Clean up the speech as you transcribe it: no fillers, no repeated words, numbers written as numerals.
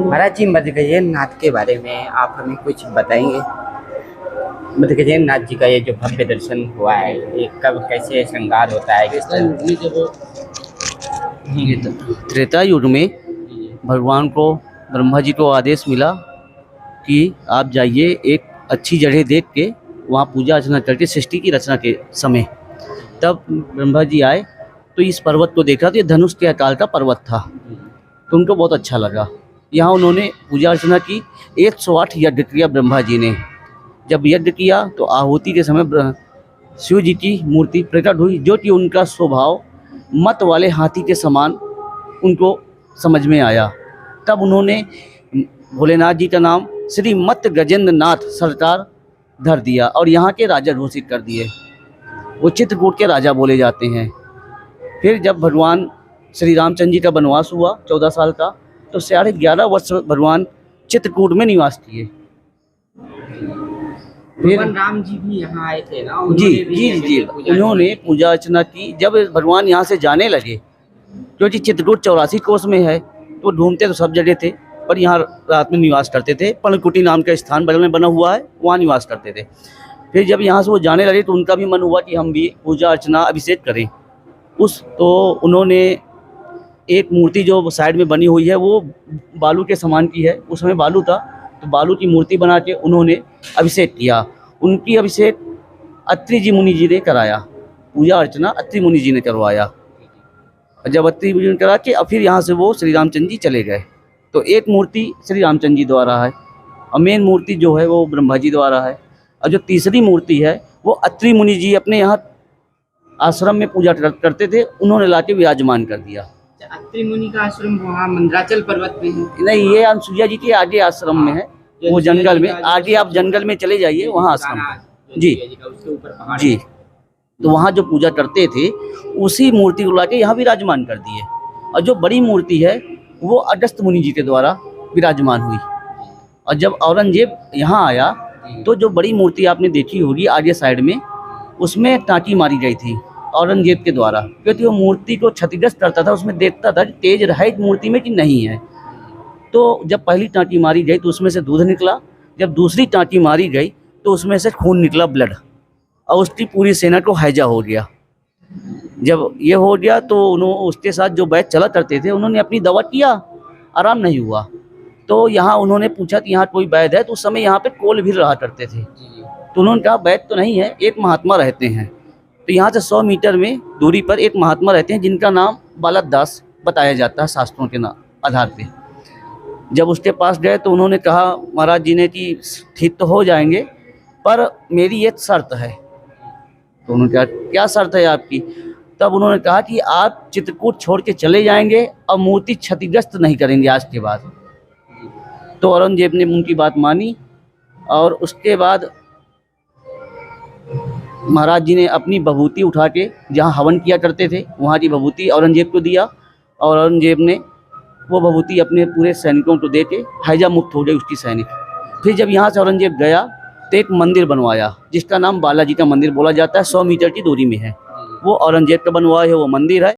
महाराज जी, मध्य नाथ के बारे में आप हमें कुछ बताएंगे? मध्य नाथ जी का ये जो भव्य दर्शन हुआ है, ये कब कैसे श्रृंगार होता है, किस तरह? त्रेता युग में भगवान को ब्रह्मा जी को आदेश मिला कि आप जाइए एक अच्छी जगह देख के वहाँ पूजा अर्चना करके सृष्टि की रचना के समय। तब ब्रह्मा जी आए तो इस पर्वत को देखा तो ये धनुष के आकार का पर्वत था, तो उनको बहुत अच्छा लगा। यहाँ उन्होंने पूजा अर्चना की, 108 यज्ञ किया ब्रह्मा जी ने। जब यज्ञ किया तो आहुति के समय शिव जी की मूर्ति प्रकट हुई, जो कि उनका स्वभाव मत वाले हाथी के समान उनको समझ में आया। तब उन्होंने भोलेनाथ जी का नाम श्री मत गजेंद्र नाथ सरकार धर दिया और यहाँ के राजा घोषित कर दिए। वो चित्रकूट के राजा बोले जाते हैं। फिर जब भगवान श्री रामचंद्र जी का वनवास हुआ 14 साल का, तो 11.5 वर्ष भगवान चित्रकूट में निवास किए। फिर राम जी भी यहाँ आए थे ना? जी, उन्होंने पूजा अर्चना की। जब भगवान यहाँ से जाने लगे, क्योंकि चित्रकूट 84 कोस में है, तो ढूंढते तो सब जगह थे, पर यहाँ रात में निवास करते थे। पर्णकुटी नाम का स्थान बगल में बना हुआ है, वहाँ निवास करते थे। फिर जब यहाँ से वो जाने लगे तो उनका भी मन हुआ कि हम भी पूजा अर्चना अभिषेक करें। तो उन्होंने एक मूर्ति जो साइड में बनी हुई है वो बालू के समान की है, उस समय बालू था, तो बालू की मूर्ति बना के उन्होंने अभिषेक किया। उनकी अभिषेक अत्रि जी मुनि जी ने कराया, पूजा अर्चना अत्रि मुनि जी ने करवाया। जब अत्रि मुनि ने करा के अब फिर यहाँ से वो श्री रामचंद्र जी चले गए। तो एक मूर्ति श्री रामचंद्र जी द्वारा है और मेन मूर्ति जो है वो ब्रह्मा जी द्वारा है, और जो तीसरी मूर्ति है वो अत्रि मुनि जी अपने यहाँ आश्रम में पूजा करते थे, उन्होंने लाके विराजमान कर दिया। अत्रि मुनि का आश्रम वहाँ मंदराचल पर्वत में है? नहीं, ये अनसुईया जी के आगे आश्रम में है, वो जंगल में आगे। आप जंगल में चले जाइए, वहाँ आश्रम है जी जी। तो वहाँ जो पूजा करते थे उसी मूर्ति को लाके यहाँ विराजमान कर दिए। और जो बड़ी मूर्ति है वो अगस्त्य मुनि जी के द्वारा विराजमान हुई। और जब औरंगजेब यहाँ आया तो जो बड़ी मूर्ति आपने देखी होगी आगे साइड में, उसमें टाँकी मारी गई थी औरंगजेब के द्वारा, क्योंकि वो मूर्ति को क्षतिग्रस्त करता था। उसमें देखता था कि तेज है मूर्ति में कि नहीं है। तो जब पहली टाँकी मारी गई तो उसमें से दूध निकला, जब दूसरी टाँकी मारी गई तो उसमें से खून निकला, ब्लड, और उसकी पूरी सेना को हैजा हो गया। जब ये हो गया तो उसके साथ जो वैद्य चला करते थे उन्होंने अपनी दवा किया, आराम नहीं हुआ। तो यहाँ उन्होंने पूछा कि यहाँ कोई वैद्य है, तो उस समय यहाँ पे कोल भी रहा करते थे। तो उन्होंने कहा वैद्य तो नहीं है, एक महात्मा रहते हैं। तो यहाँ से 100 मीटर में दूरी पर एक महात्मा रहते हैं जिनका नाम बालक दास बताया जाता है शास्त्रों के आधार पे। जब उसके पास गए तो उन्होंने कहा महाराज जी ने कि ठीक तो हो जाएंगे, पर मेरी एक शर्त है। तो उन्होंने कहा क्या शर्त है आपकी? तब उन्होंने कहा कि आप चित्रकूट छोड़ के चले जाएंगे और मूर्ति क्षतिग्रस्त नहीं करेंगे आज के बाद। तो औरंगजेब ने उनकी बात मानी और उसके बाद महाराज जी ने अपनी विभूति उठा के जहाँ हवन किया करते थे वहाँ की विभूति औरंगजेब को दिया, और औरंगजेब ने वो विभूति अपने पूरे सैनिकों को दे के हैजा मुक्त हो गए उसकी सैनिक। फिर जब यहाँ से औरंगजेब गया तो एक मंदिर बनवाया जिसका नाम बालाजी का मंदिर बोला जाता है, 100 मीटर की दूरी में है। वो औरंगजेब का बनवाया है वो मंदिर है।